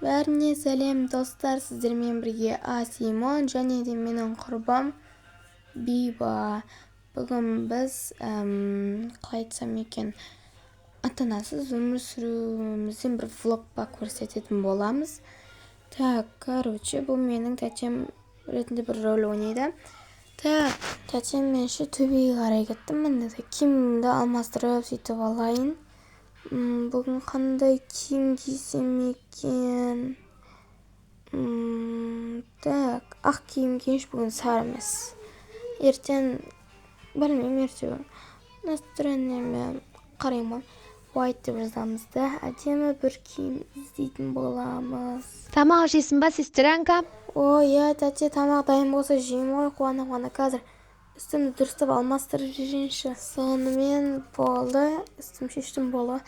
Бәріне сәлем достар, сіздермен бірге Симон және де менің құрбым Биба. Бүгін біз қалай айтсам екен, ата-анасыз өмір сүруімізден бір влогпа көрсететін боламыз. Бұл менің тәтем ретінде бір рөл ойнайды. Тәтем менше төбеге қарай кеттім. Міне киімімді алмастырып сөйтіп алайын. Бүгін қандай киім кисем екен? Ақ киім киейінші, бүгін сары емес. Ертең, білмеймін, ертең настроениеме қараймын. White деп жазамыз да, әдемі бір киім іздейтін боламыз. Тамақ жейсің ба, сестренка? Иә, тәте, тамақ дайын болса жеймін ғой, қуана қазір. Үстімді дұрыстап алмастырып жейінші. Сонымен болды, үстім шештім болды.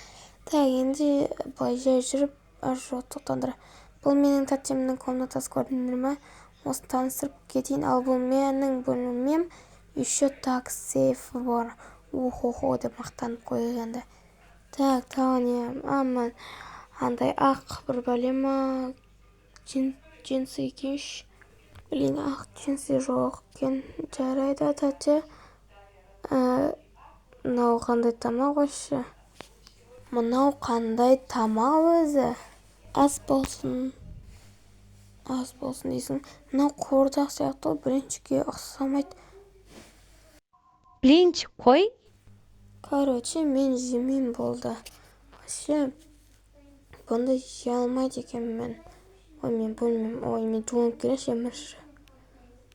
Енді былай жай жүріп, жоқ тоқтандыр. Бұл менің тәтемнің комнатасы, көрдіңдер ме? Осыны таныстырып кетейін. Ал бұл менің бөлмем. Еще так сейф бар. Ухо деп мақтанып қойғанды. Тағы не? Аман. Андай ақ бір бәлема джинсы екенш. Блин, ақ джинсы жоқ екен. Жарайды, тәте. Мынау қандай тамақ осы? Мынау қандай тамақ өзі? Ас болсын дейсің. Мынау қуырдақ сияқты, блинчикке ұқсамайды. Блинчик қой? Мен жемеймін болды. Вообще, бұнда жей алмайды екен мен. Мен бөлмеймін. Мен жуынып келеш емірші.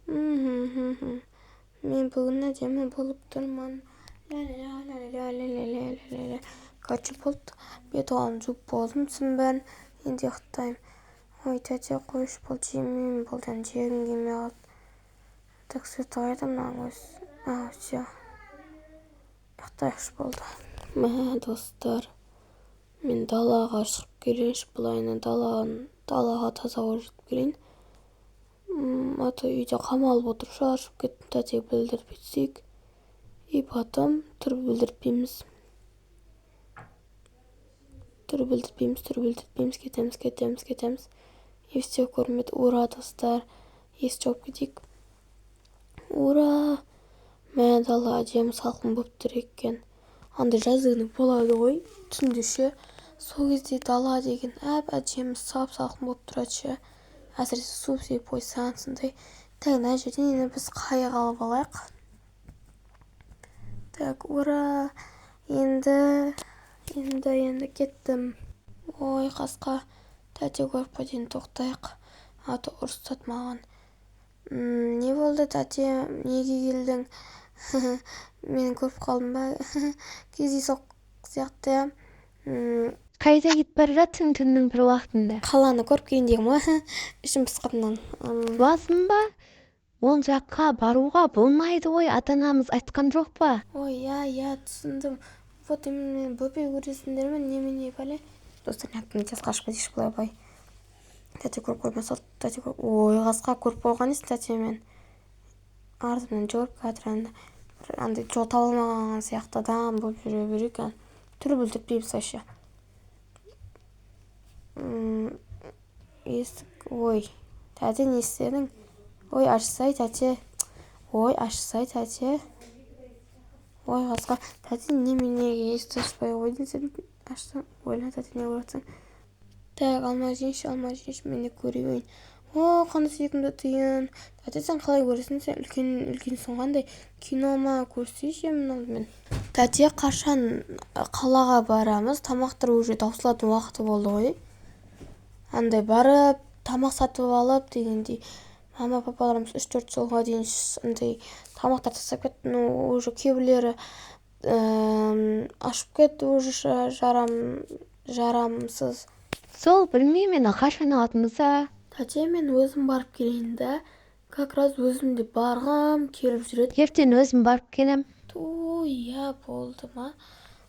Мен бүгін әдемі болып тұрмын. Қачы болды. Бет оған жұп болдым бәрін. Енді ұқтаймын. Ой, тәте, қойшы бол, жемеймін болдан, жегім келмей қалды. Так, сөйті қайдым маған өз. Все. Ұқтайықшы болды. Достар, мен далаға шығып келейінші, бұлайына далаға таза жүріп келейін. Үйде қамалып отырып шаршып кеттім, тәте білдіріп етсек. Потом түр білдіртпейміз, кетеміз. И все көрмеді. Ура, достар. Ес жауып кетейік. Ура! Мә дала әдемі салқын болып тұр екен. Андай жаздың болады ғой, түнде ше. Сол кезде дала деген әдемі салқын болып тұрады ше. Әсіресе су сеп қойсаң сондай. Мына жерден енді біз қайық алып алайық. Ура! Енді кеттім. Ой, қасқа. Тәте көріп қойден тоқтайық. Аты ұрыстат маған. Не болды, тәте? Неге келдің? Мен көріп қалдым ба? Кездейсоқ сияқты. Қайда кетіп бара жатсың түннің бір уақытында? Қаланы көріп келейін ма? Ішім пысқаннан. Басың ба? Ол жаққа баруға болмайды ғой, ата-анамыз айтқан жоқ па? Ой, түсіндім. Вот именно бөпе көресіңдер ме? Немене бәле? Достар, әпкім тез қашып кетейші бұлай бай. Тәте көріп қоймаса, ой, қасқа көріп қойған ес тәтемен. Артымнан жүріп кәдір андай жол табылмаған сияқты адам болып жүре берек. Түрі білдіртпеймін сашы. Ой, тәте не істедің? Ой, ашсай тәте. Ой, қасқа. Тәте неменеге есті ашпай қойдың сен? Ашсаң, ойла тәте не көрсің? Алма жейінші, мен де көрейін. Қандай сүйкімді түйін. Тәте, сен қалай көресің? Сен үлкенсің қандай? Кино ма көрсейші мен. Тәте, қашан қалаға барамыз? Тамақтар уже таусылатын уақыты болды ғой. Андай барып, тамақ сатып алып дегендей. Мама, папаларымыз 3-4 жылға дейін тамақтар тастап кетті. Уже кейбірлері ашып кетті, уже жарамсыз. Сол, білмеймін, қашан алатынбыза? Тәте, мен өзім барып келейін да. Как раз өзім де барғым келіп жүреді. Ертең өзім барып келем. Болды ма?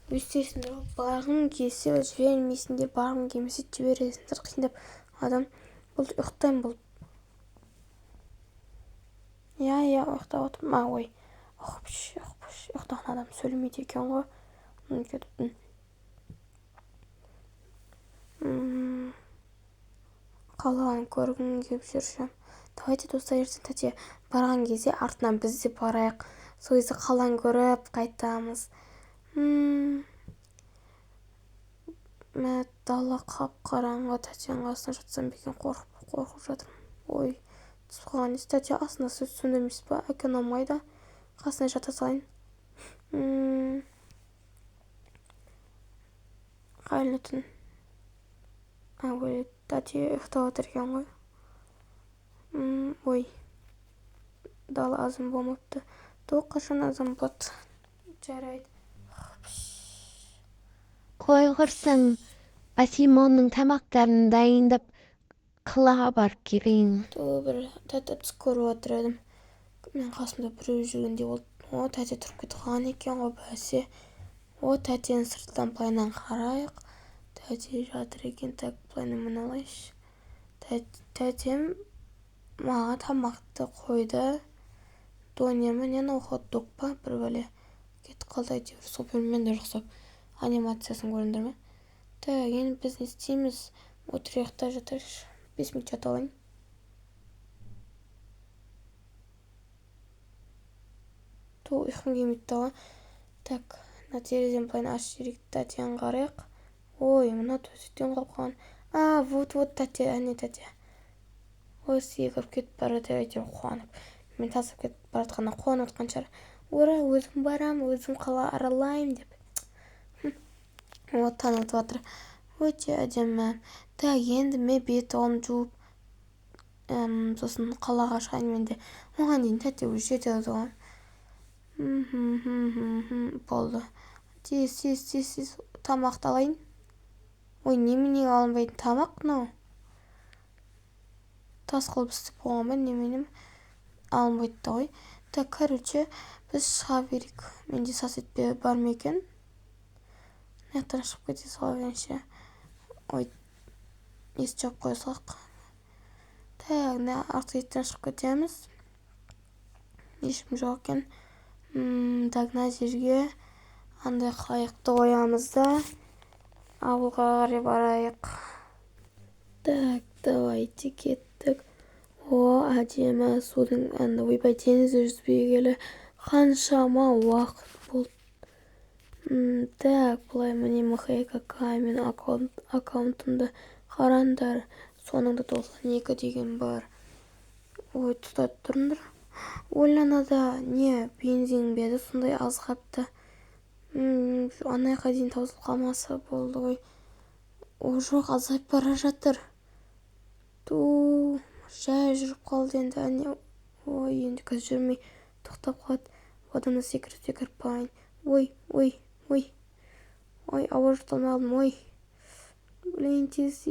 Өстесіңдер, барғым келсе жібермейсіңдер, барғым келмесе жібересіңдер. Қиындап адам болды, ұйықтайын болды. Ұйықтап отырмын. Ой, ұйықтаған адам сөйлемейді екен ғой. қалаған көргім келіп жүрші. Давайте достар, ертең тәте барған кезде артынан біз де барайық. Сол кезде қаланы көріп қайтамыз. Мә дала қап-қараңғы, тәтенің қасына жатсам бекен, қорқып жатырмын. Ой, түсіп қалған ес. Тәте астына сөз сөндірмейсіз ба? Әке ұнамайды. Қасына жата салайын. Қайырлы түн. Ой, тәте ұйықтап отыр екен ғой. Ой, дала азым болмапты. Қашан азым болады? Жарайды. Қойғырсың, Асимонның тамақтарын дайындап қыла бар келейін. Бір тәте түс көріп отыр едім. Мен қасымда біреу жүргенде болды. О, тәте тұрып кетіп қалған екен ғой бәсе. О, тәтені сырттан былайынан қарайық. Тәте жатыр екен, так былайынан міне алайыншы. Тәтем маған тамақты қойды. Донер менен хот-дог па бір бәле. Кетіп қалды әйтеуір. Сол мен де рұқсап анимациясын көрдіңдер ме? Так, енді біз не істейміз? Отырайық та жатайықшы. 5 минут жата алайын. Ұйқым келмейді дала. Так, мына терезені былайын ашып жіберейік, тәтені қарайық. Ой, мына төсектен қалып қалған. Вот тәте, әне тәте. Ой, секіріп кетіп барады әйтеуір қуанып. Мен тасып кетіп баратқаннан қуанып отқан шығар. Ура, өзім барам, өзім қала аралайым деп. Вот танытып жатыр. Өте әдемі. Так, енді мен бет-аузымды жуып, сосын қалаға шығайын мен де. Оған дейін тәте уже жетеді ғой. Болды. Тез тамақты алайын. Ой, немене алынбайтын тамақ мынау? Тас қылып істеп қойған ба, немене алынбайды да ғой. Так, короче, біз шыға берейік. Менде сосед бар ма екен? Мынаяқтан шығып кете салайыншы. Ой, есікті жауып қоя салайық. Так, артқы есіктен шығып кетеміз. Ешкім жоқ екен. Так, мына жерге андай қайықты қоямыз да ауылға қарай барайық. Так, давайте кеттік. О, әдемі судың ойбай теңізде жүзбегелі қаншама уақыт болды. Так, бұлай міне МХК мен аккаунтымды қараңдар. Соныңда 92 деген бар. Ой, тұтат тұрыңдар. Ойланада не бензин беді сондай аз қапты. Анайға дейін таусылып қалмаса болды ғой. О, жоқ, азайып бара жатыр. Жай жүріп қалды енді. Әне, ой, енді қазір жүрмей тоқтап қалады. Одан секіріп байын. Ой, ауыр жұталмай алдым, ой. Блин, тез.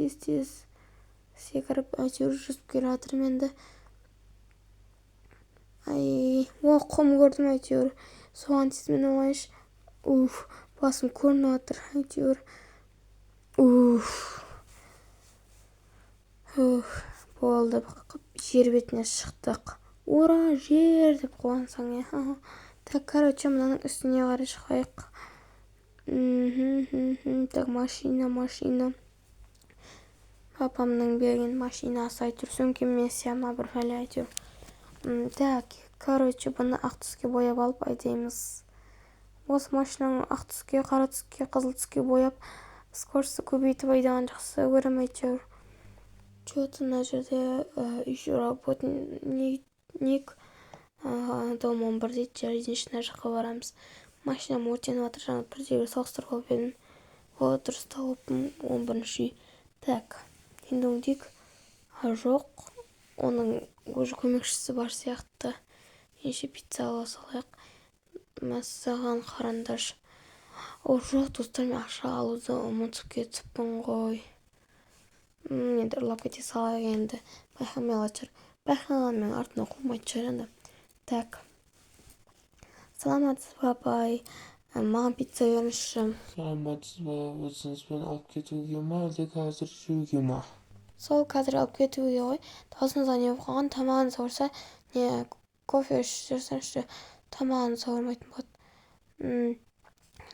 Секіріп, әйтеуір жүзіп келе жатырмын енді. Құм көрдім әйтеуір. Соған тез мен алайыншы. Басым көрініп жатыр әйтеуір. Болды, жер бетіне шықтық. Ура, жер деп қуансаң я. Так, короче, мынаның үстіне қарай шығайық. Так, машина. Папамның берген машинасы әйтеуір сөмкеме сияма бір бәле әйтеуір. Так, короче, бұны ақ түске бояп алып айдаймыз. Осы машинаның ақ түске, қара түске, қызыл түске бояп, скоросты көбейтіп айдаған жақсы көрем әйтеуір. Что-то мына жерде еще работник дом 11 дейді, железничный жаққа барамыз. Машинам өртеніп жатыр, жаңа бірде соғыстырып алып едім. О, дұрыс тауыппын, 11-ші үй. Так, енді өңдейік. Жоқ, оның уже көмекшісі бар сияқты. Еше пицца ала салайық. Мәссаған қарандаш. О, жоқ, достар, мен ақша алуды ұмытып кетіппін ғой. Енді ұрлап кете салайық енді. Байқамай алады. Байқағанмен артына қоймайды шығар енді. Так. Саламатсыз ба, апай? Маған пицца беріңізші. Саламатсыз ба, өзіңізбен алып кетуге ма, әлде қазір жеуге ма? Сол қазір алып кетуге ғой. Даусыңызға не болып қалған, тамағыңыз ауырса, не кофе ішсеңізші, тамағыңыз ауырмайтын болады.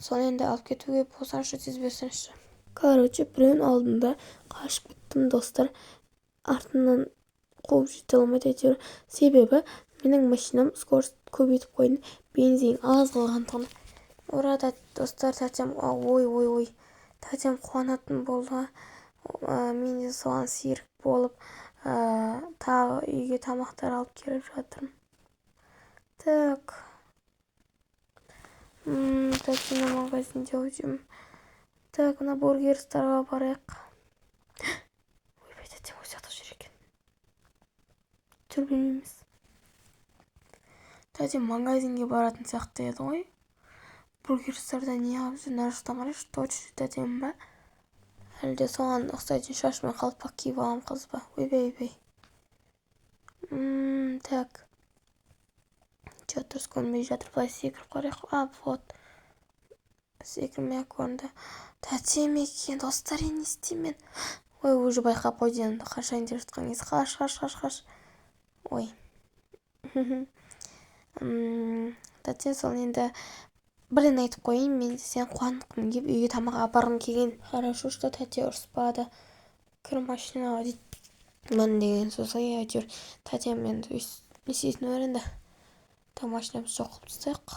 Сол енді алып кетуге болсаңызшы, тез берсеңізші. Короче, біреудің алдында қашып кеттім, достар. артынан қуып жете алмайды әйтеуір. Себебі менің машинам скорость көбейтіп қойдым, бензин аз қалғандығын. Орада достар, тәтем ой тәтем қуанатын болды. Мен де соған серік болып тағы үйге тамақтар алып келіп жатырмын. Так. Тәтемнің магазинде жүрмін. Так, мына бургерстарға барайық. Ойбай, тәтем өз жақта жүр екен. Жүр білмейміз. Тәтем магазинге баратын сияқты еді ғой. Бургерстарда не алып жүр? Нарықтан қарашы, точно тәтем ба? Әлде соған ұқсайтын шашымен қалпақ киіп алған қыз ба? Ойбай. Так. Дұрыс көрінбей жатыр, былай секіріп қарайық. Вот. Секірмей-ақ көрінді. Тәтем екен, достар, не істеймін? Ой, уже байқап қойды енді. Қашайын деп жатқан кез. Қаш. Ой. Тәтем, сол енді бірден айтып қойын, мен сен қуанғым келіп үйге тамақ апарғым келген. Хорошо, что тәте ұрыспады. Кір машинаға дейді. Мен деген сөз ғой, әйтеуір. Тәтем енді несесін өрінді. Так, машинамыз жоқып тастайық.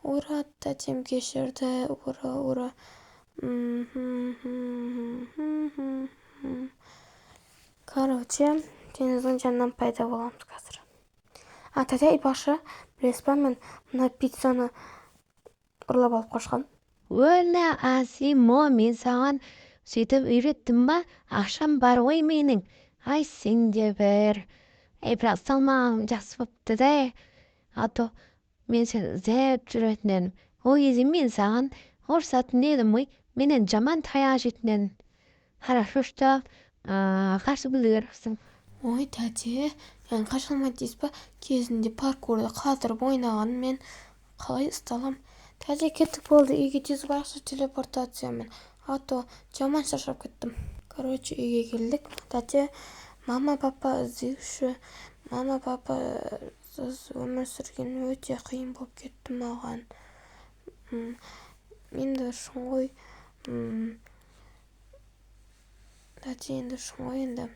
Ура, тәтем кешірді. Ура. Короче, теңіздің жанынан пайда боламыз қазір. Тәте айтпақшы, білесіз ба, мен мына пиццаны ұрлап алып қашқан. Өлі Асимо, мен саған сөйтіп үйреттім ба? Ақшам бар ғой менің. Ай, сен де бір. Бірақ салмағым жақсы бопты да. Ато мен сені іздеп жүретін едім. Ол кезде мен саған ұрсатын едім ғой. Менен жаман таяқ жейтін едім. Хорошо, что қарсы білдіріпсің. Ой, тәте, яғни қаша алмайды дейсіз ба? Кезінде паркурда қатырып ойнаған мен қалай ұсталам? Тәте, кеттік болды, үйге тез барақшы телепортациямен. Ато жаман шаршап кеттім. Короче, үйге келдік. Тәте, мама, папа іздеуші. Мама, папа өмір сүрген өте қиын болып кетті маған. Енді шын ғой. Тәте, енді шын ғой енді.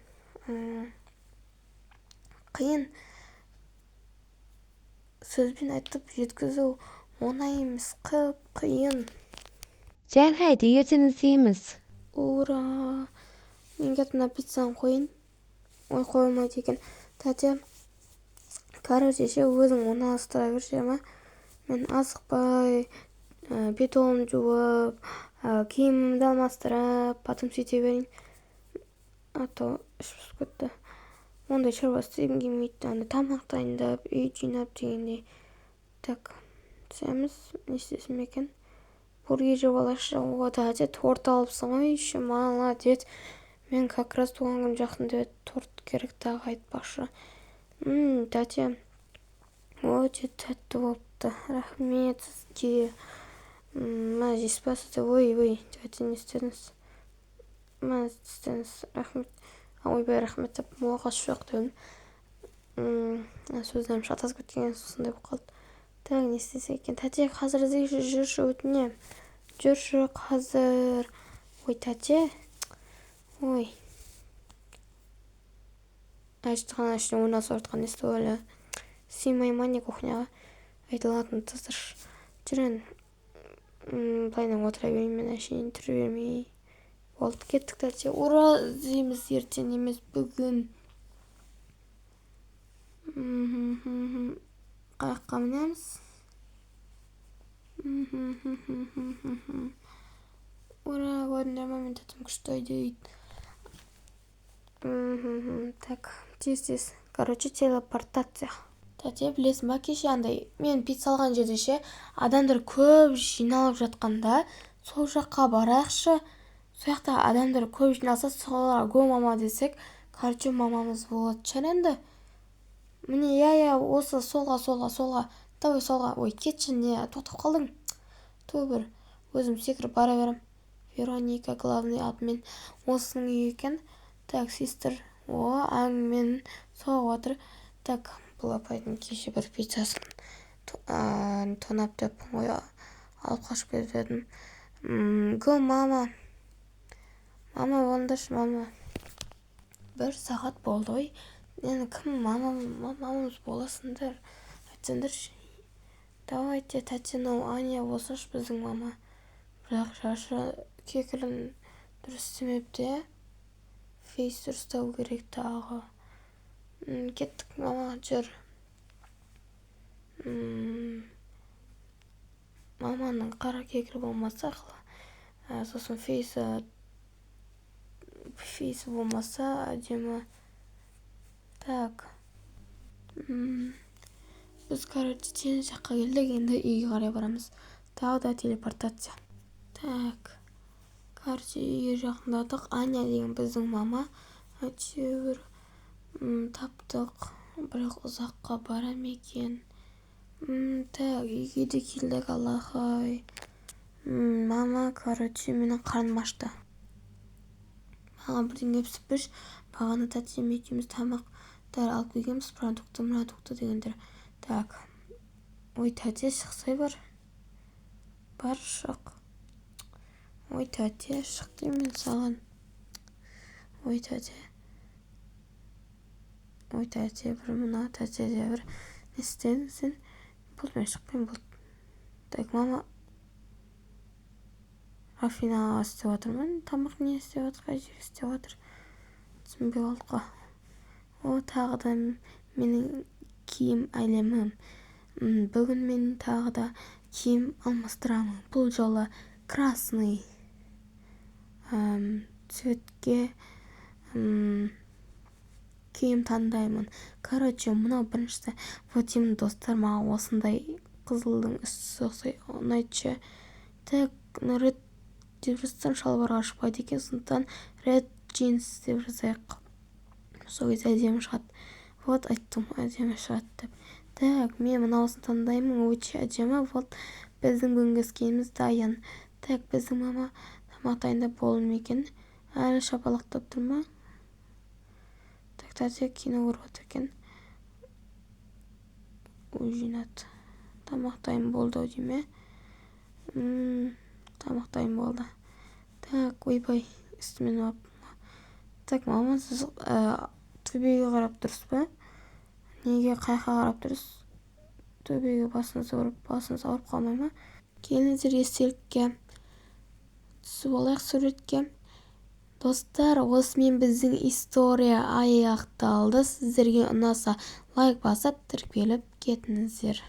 Қиын. Сөзбен айтып жеткізу оңай емес, қиын. Жарайды, ертең іздейміз. Ура! Мен кетіп мына пиццаны қойын. Ой, қойылмайды екен. Тәте, короче, өзің орналастыра берші ма? Мен асықпай, бетонымды жуып, киімімді алмастырып, потом сөйте берейін. Ато ішіп кетті. Ондай шаруа істегім келмейді. Тамақ дайындап, үй жинап дегендей. Так, түсеміз, не істесім екен? Бургер жеп алайықшы. Тәте, торт алыпсың ғой, еще молодец. Мен как раз туған күн жақында торт керек тағы айтпақшы. Тәте, өте тәтті болыпты. Рахмет сізге. Мә, жейсіз ба сізді? Ой, тәте, не істедіңіз? Мә, істедіңіз. Рахмет. Ойбай, рахмет деп мұғаш жоқ дедім. Сөздерім шатасып кеткен сондай болып қалды. Так, не істесе екен? Тәте, қазір іздейші, жүрші, өтінем. Жүрші қазір. Ой, тәте. Ой. Аштыған ашын ойна сортқан есті өлі. Симай мане кухняға. Айтылатын тыздыр. Жүрен. Былайнан отыра берейін, мен әшейін түрі бермей. Болды, кеттік тәте. Ура, іздейміз ертең емес бүгін. Қайыққа мінеміз. Ура, көрдіңдер ма, мен тәтем күшті дейді. Так, тез. Короче, телепортация. Тәте, білесің ба, кеше андай мен пицца алған жерде ше, адамдар көп жиналып жатқанда, сол жаққа барайықшы. Сол жақта адамдар көп жиналса, соларға го мама десек, короче, мамамыз болады шығар енді. Міне, осы солға. Давай солға. Ой, кетші, не, тоқтап қалдың. Бір, өзім секіріп бара берем. Вероника, главный атымен. Осының үй екен. Так, сестер. Әңгімен соғып отыр. Так, бұл апайдың кеше бір пиццасын тонап деп ғой, алып қашып кетіп едім. Го, мама. Мама, ондашы, мама. 1 сағат болды ғой. Енді кім мамамыз боласыңдар? Айтсаңдаршы. Давайте Татьяна Аня болсашы біздің мама. Бірақ шашы кекілін дұрыс істемепті. Фейс дұрыстау керек тағы. Кеттік мама, жүр. Маманың қара кекілі болмаса сосын фейсі болмаса әдемі. Так. Біз тен жаққа келдік, енді үйге қарай барамыз. Тағы да телепортация. Так. Үйге жақындадық. Аня деген біздің мама. Әйтеуір таптық. Бірақ ұзаққа барам екен. Так, үйге де келдік, Аллахай. Мама, менің қарным ашты. Маған бірдеңе пісірші. Бағана тәтем екеуміз тамақтар алып келгенбіз, продукты дегендер. Так. Ой, тәте, шықсай бар. Бар, шық. Ой, тәте, шық деймін саған. Ой, тәте, бір мұна тәте де бір. Не істедің сен? Бұл мен шықпен бұл. Так, мама. Рафина істеп отырмын. Тамақ не істеп отыр, қай жер істеп отыр. Түсінбей қалдық. О, тағы да менің киім әлемім. Бүгін мен тағы да киім алмастырамын. Бұл жолы красный цветке киім таңдаймын. Короче, мынау біріншісі. Вот деймін достар, маған осындай қызылдың үсті ұнайтшы. Так, ред деп жазсам шалбарға шықпайды екен, сондықтан ред джинс деп жазайық. Сол кезде әдемі шығады. Вот айттым, әдемі шығады деп. Так, мен мынаусын таңдаймын, өте әдемі. Вот біздің бүгінгі іскеніміз дайын. Так, біздің мама тамақ дайындап болды ма екен? Әлі шапалақтап тұр ма? Так, тәте кино көріп отыр екен. Жинат. Тамақ дайын болды ау дейме? Тамақ дайын болды. Так, ойбай, үстімен алып. Так, мама, сіз төбеге қарап тұрсыз ба? Неге қайқа қарап тұрсыз? Төбеге басыңыз ауырып қалмай ма? Келіңіздер естелікке. Түсіп алайық суретке. Достар, осымен біздің история аяқталды. Сіздерге ұнаса лайк басып тіркеліп кетіңіздер.